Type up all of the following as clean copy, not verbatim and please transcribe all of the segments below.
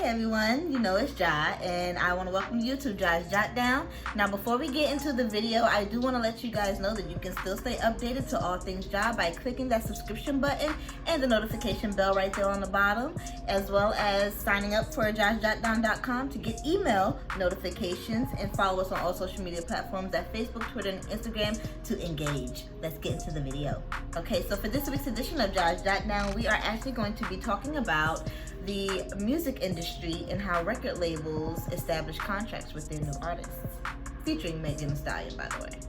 everyone, you know it's JAH, and I want to welcome you to JAH'S Jot Down. Now before we get into the video, I do want to let you guys know that you can still stay updated to all things JAH by clicking that subscription button and the notification bell right there on the bottom, as well as signing up for JAH'sJotDown.com to get email notifications, and follow us on all social media platforms at Facebook, Twitter, and Instagram to engage. Let's get into the video. Okay, so for this week's edition of JAH'S Jot Down, we are actually going to be talking about the music industry and how record labels establish contracts with their new artists, featuring Megan Thee Stallion, by the way.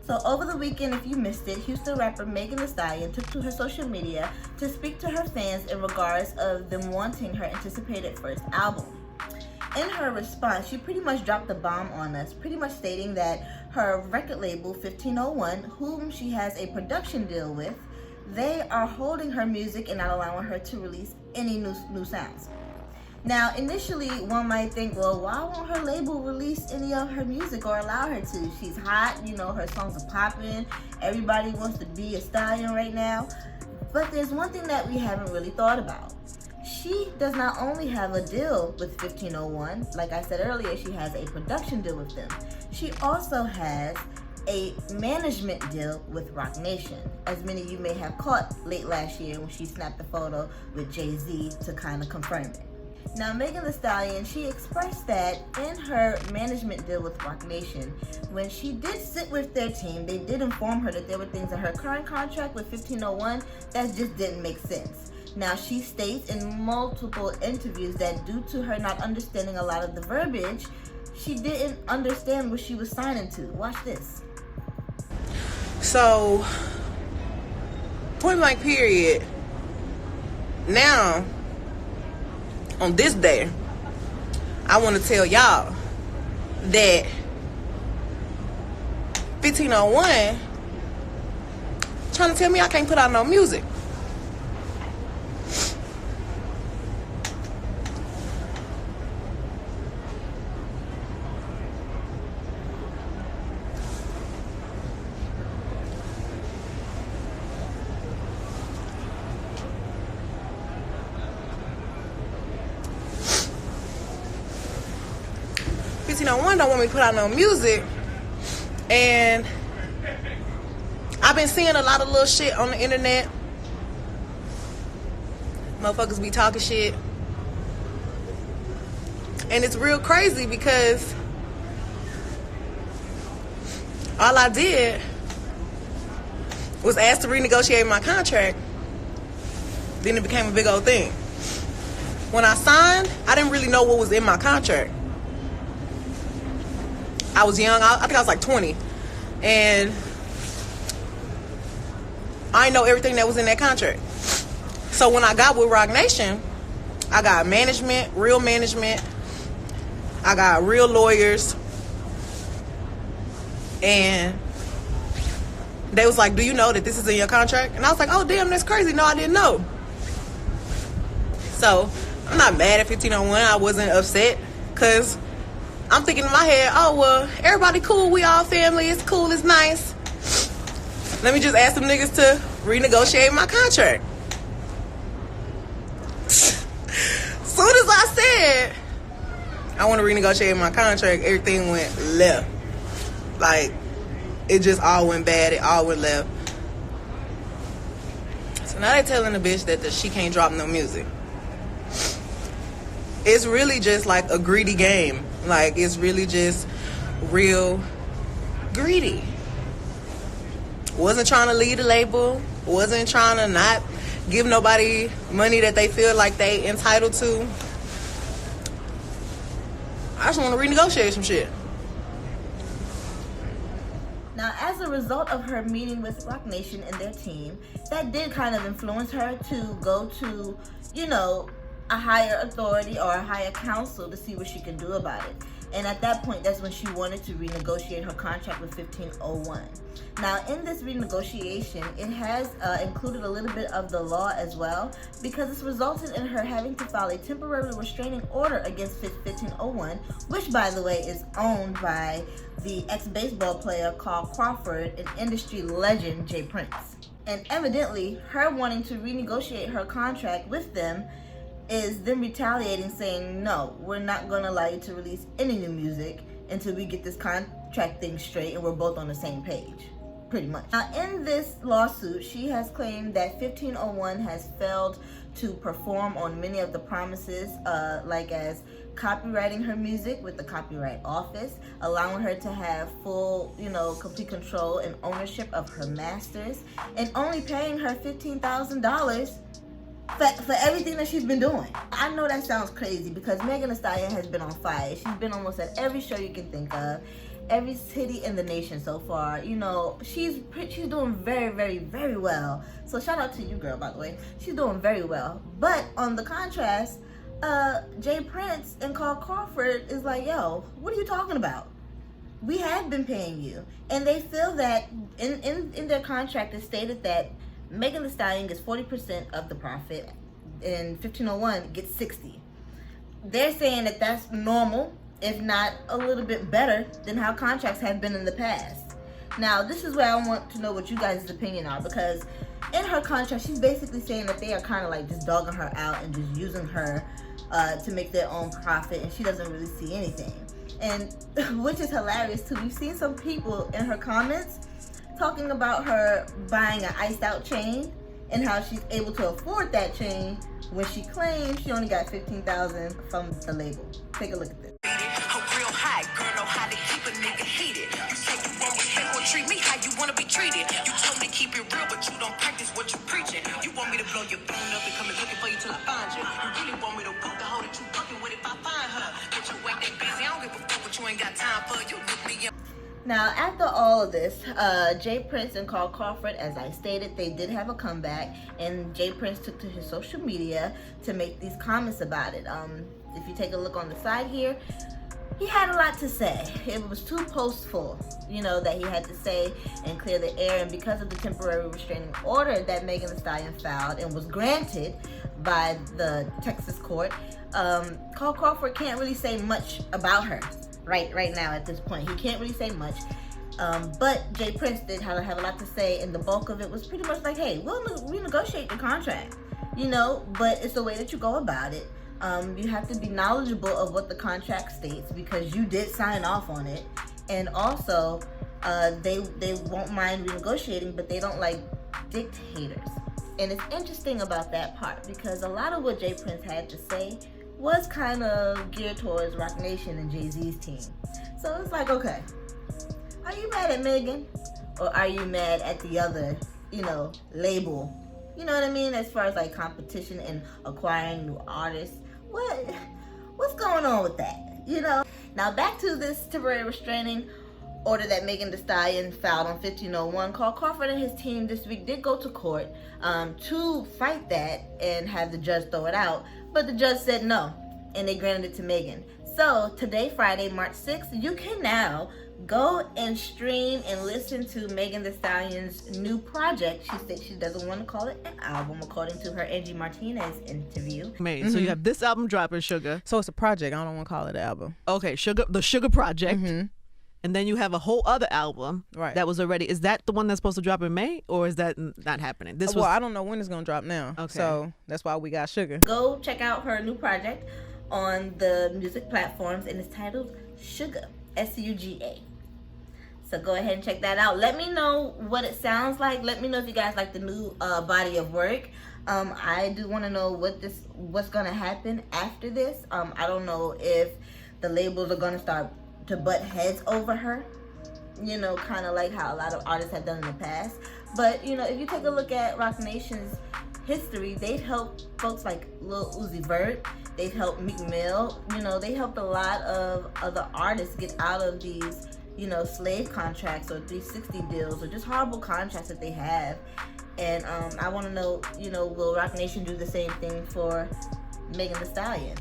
So over the weekend, if you missed it, Houston rapper Megan Thee Stallion took to her social media to speak to her fans in regards of them wanting her anticipated first album. In her response, she pretty much dropped the bomb on us, pretty much stating that her record label 1501, whom she has a production deal with, they are holding her music and not allowing her to release any new sounds. Now, initially, one might think, well, why won't her label release any of her music or allow her to? She's hot, you know, her songs are popping, everybody wants to be a stallion right now. But there's one thing that we haven't really thought about. She does not only have a deal with 1501, like I said earlier, she has a production deal with them. She also has a management deal with Roc Nation, as many of you may have caught late last year when she snapped the photo with Jay-Z to kind of confirm it. Now, Megan Thee Stallion, she expressed that in her management deal with Roc Nation, when she did sit with their team, they did inform her that there were things in her current contract with 1501 that just didn't make sense. Now, she states in multiple interviews that due to her not understanding a lot of the verbiage, she didn't understand what she was signing to. Watch this. So, point blank period. Now, on this day, I want to tell y'all that 1501 trying to tell me I can't put out no music. One don't want me to put out no music, and I've been seeing a lot of little shit on the internet. Motherfuckers be talking shit, and it's real crazy because all I did was ask to renegotiate my contract. Then it became a big old thing. When I signed, I didn't really know what was in my contract. I was young. I think I was like 20. And I didn't know everything that was in that contract. So when I got with Roc Nation, I got management, real management. I got real lawyers. And they was like, do you know that this is in your contract? And I was like, oh, damn, that's crazy. No, I didn't know. So I'm not mad at 1501. I wasn't upset because I'm thinking in my head, oh, well, everybody cool. We all family. It's cool. It's nice. Let me just ask them niggas to renegotiate my contract. Soon as I said I want to renegotiate my contract, everything went left. Like, it just all went bad. It all went left. So now they telling the bitch that she can't drop no music. It's really just like a greedy game. Like, it's really just real greedy. Wasn't trying to lead a label. Wasn't trying to not give nobody money that they feel like they entitled to. I just want to renegotiate some shit. Now, as a result of her meeting with Roc Nation and their team, that did kind of influence her to go to, you know, a higher authority or a higher council to see what she could do about it. And at that point, that's when she wanted to renegotiate her contract with 1501. Now, in this renegotiation, it has included a little bit of the law as well, because it's resulted in her having to file a temporary restraining order against 1501, which, by the way, is owned by the ex-baseball player Carl Crawford and industry legend Jay Prince. And evidently, her wanting to renegotiate her contract with them is them retaliating, saying, no, we're not going to allow you to release any new music until we get this contract thing straight and we're both on the same page, pretty much. Now, in this lawsuit, she has claimed that 1501 has failed to perform on many of the promises, like as copywriting her music with the Copyright Office, allowing her to have full, complete control and ownership of her masters, and only paying her $15,000 for everything that she's been doing. I know that sounds crazy because Megan Thee Stallion has been on fire. She's been almost at every show you can think of, every city in the nation so far. She's doing very, very, very well. So shout out to you, girl, by the way. She's doing very well. But on the contrast, Jay Prince and Carl Crawford is like, yo, what are you talking about? We have been paying you. And they feel that in their contract, it stated that Megan Thee Stallion gets 40% of the profit and 1501 gets 60%. They're saying that that's normal, if not a little bit better than how contracts have been in the past. Now, this is where I want to know what you guys' opinion are, because in her contract, she's basically saying that they are kind of like just dogging her out and just using her to make their own profit, and she doesn't really see anything. And which is hilarious too. We've seen some people in her comments talking about her buying an iced out chain and how she's able to afford that chain when she claims she only got $15,000 from the label. Take a look at this. Real high, girl know how to keep a nigga heated. You say you want me, ain't gonna treat me how you wanna be treated. You told me keep it real, but you don't practice what you preaching. You want me to blow your phone up and come and looking for you till I find you. You really want me to whoop the hoe that you fucking with if I find her. But you ain't that busy, I don't give a fuck what you ain't got time for. You look me up. Now, after all of this, Jay Prince and Carl Crawford, as I stated, they did have a comeback, and Jay Prince took to his social media to make these comments about it. If you take a look on the side here, he had a lot to say. It was 2 posts full, that he had to say and clear the air. And because of the temporary restraining order that Megan Thee Stallion filed and was granted by the Texas court, Carl Crawford can't really say much about her right now at this point. He can't really say much. But Jay Prince did have a lot to say, and the bulk of it was pretty much like, hey, we'll renegotiate the contract, but it's the way that you go about it. You have to be knowledgeable of what the contract states because you did sign off on it. And also, they won't mind renegotiating, but they don't like dictators. And it's interesting about that part because a lot of what Jay Prince had to say was kind of geared towards Roc Nation and Jay-Z's team. So it's like, okay, are you mad at Megan? Or are you mad at the other, label? You know what I mean? As far as like competition and acquiring new artists. What's going on with that? Now back to this temporary restraining order that Megan Thee Stallion filed on 1501. Carl Crawford and his team this week did go to court to fight that and have the judge throw it out, but the judge said no, and they granted it to Megan. So today, Friday, March 6th, you can now go and stream and listen to Megan Thee Stallion's new project. She said she doesn't want to call it an album, according to her Angie Martinez interview. So you have this album dropping, Sugar. So it's a project. I don't want to call it an album. Okay, the Sugar Project. And then you have a whole other album that was already. Is that the one that's supposed to drop in May, or is that not happening? Well, I don't know when it's gonna drop now. Okay. So that's why we got Sugar. Go check out her new project on the music platforms, and it's titled Sugar, Suga. So go ahead and check that out. Let me know what it sounds like. Let me know if you guys like the new body of work. I do want to know what's gonna happen after this. I don't know if the labels are gonna start to butt heads over her, kind of like how a lot of artists have done in the past. But if you take a look at Roc Nation's history, they've helped folks like Lil Uzi Vert, they've helped Meek Mill, they helped a lot of other artists get out of these slave contracts or 360 deals or just horrible contracts that they have. And I want to know, will Roc Nation do the same thing for Megan Thee Stallion?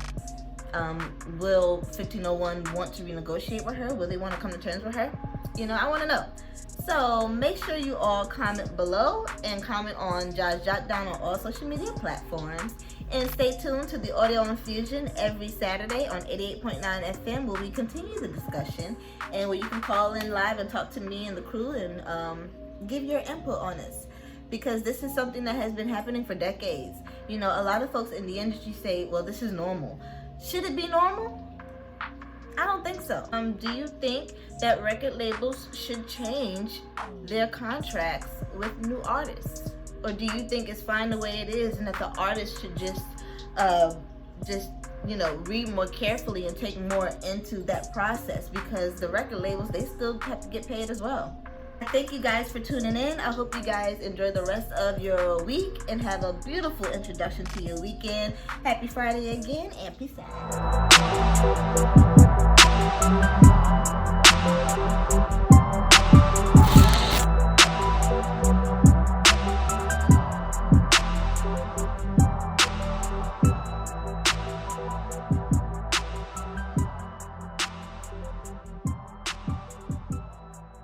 Will 1501 want to renegotiate with her? Will they want to come to terms with her? I want to know. So make sure you all comment below and comment on JAH'S Jot Down on all social media platforms. And stay tuned to the Audio Infusion every Saturday on 88.9 FM, where we continue the discussion and where you can call in live and talk to me and the crew and give your input on this. Because this is something that has been happening for decades. You know, a lot of folks in the industry say, well, this is normal. Should it be normal? I don't think so. Do you think that record labels should change their contracts with new artists? Or do you think it's fine the way it is and that the artist should just you know, read more carefully and take more into that process, because the record labels, they still have to get paid as well. Thank you guys for tuning in. I hope you guys enjoy the rest of your week and have a beautiful introduction to your weekend. Happy Friday again, and peace out.